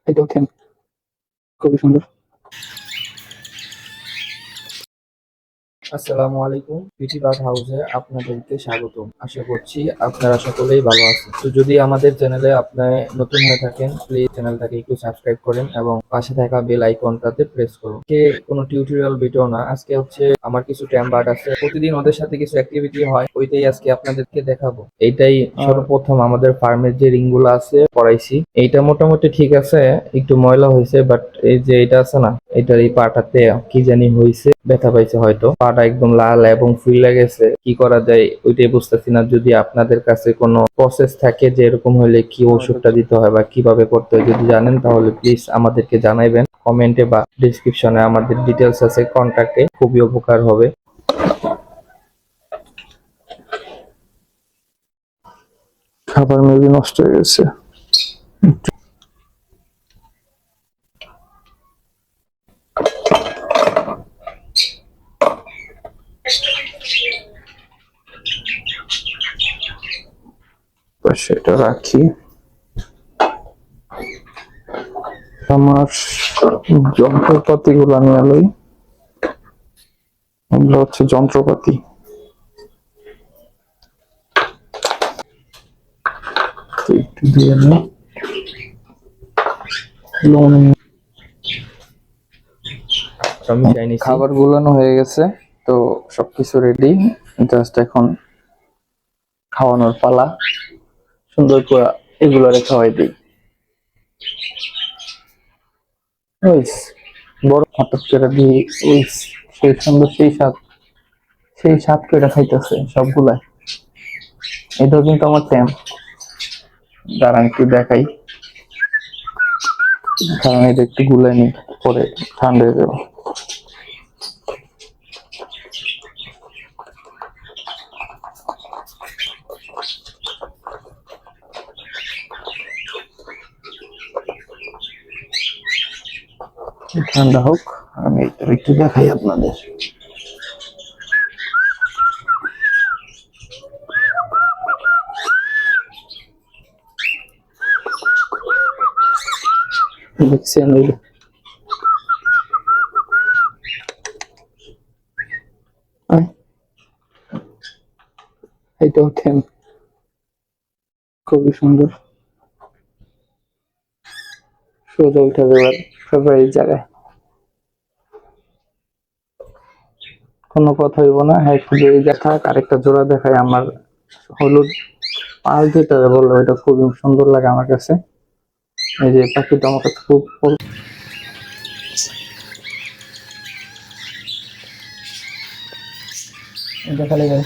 এটা ওঠেন, খুবই সুন্দর। আসসালামু আলাইকুম, পিটি বার্ড হাউসে আপনাদেরকে স্বাগতম। আশা করছি আপনারা সকলেই ভালো আছেন। তো যদি আমাদের চ্যানেলে আপনি নতুন হয়ে থাকেন, প্লিজ চ্যানেলটাকে একটু সাবস্ক্রাইব করেন এবং পাশে থাকা বেল আইকনটাতে প্রেস করুন। কোনো টিউটোরিয়াল ভিডিও না, আজকে হচ্ছে আমার কিছু ট্যাম বার্ড আছে, প্রতিদিন ওদের সাথে কিছু অ্যাক্টিভিটি হয়, ওইটাই আজকে আপনাদেরকে দেখাবো। এইটাই সর্বপ্রথম আমাদের ফার্মের যে রিং গুলো আছে পড়াইছি। এইটা মোটামুটি ঠিক আছে, একটু ময়লা হয়েছে, বাট এই যে এটা আছে না, এটার এই পাটাতে কি জানি হয়েছে, ব্যথা পাইছে হয়তো, পাটা একদম লাল এবং ফুলে গেছে। কি করা যায় ওইটাই বুঝতেছি না। যদি আপনাদের কাছে কোনো প্রসেস থাকে যে এরকম হলে কি ওষুধটা দিতে হয় বা কিভাবে করতে হয় যদি জানেন, তাহলে প্লিজ আমাদেরকে জানাইবেন কমেন্টে বা ডিসক্রিপশনে। আমাদের ডিটেলস আছে কন্টাক্টে, খুবই উপকার হবে। খাবার মেবি নষ্ট হয়ে গেছে। সেটা রাখি। আমার যন্ত্রপাতি গুলো আমি আলোই, এগুলো হচ্ছে যন্ত্রপাতি। একটু দিয়ে নিই। খাবার গুলানো হয়ে গেছে, তো সবকিছু রেডি, জাস্ট এখন খাওয়ানোর পালা। সুন্দর করে এগুলো খাওয়াই দিই। বড় হঠাৎ করে দিয়ে সেই সুন্দর সেই স্বাদ করে খাইতেছে সবগুলাই। এটাও কিন্তু আমার ট্যাম, দাঁড়ান একটু দেখাই, কারণ এটা একটু গুলাই নি, পরে ঠান্ডা হয়ে যাবে। ঠান্ডা হোক, আমি একটু দেখাই আপনাদের। দেখছেন এটা ওঠেন, খুবই সুন্দর। সোজা উঠে যাবার ফেভারিট জায়গায়, কোনো কথা হইব না। হ্যাঁ, শুধু এই দেখা। আরেকটা জোড়া দেখায়, আমার হলুদ পাল যেটা বললো, এটা খুবই সুন্দর লাগে আমার কাছে। এই যে পাখিটা আমার কাছে খুব দেখালে এটা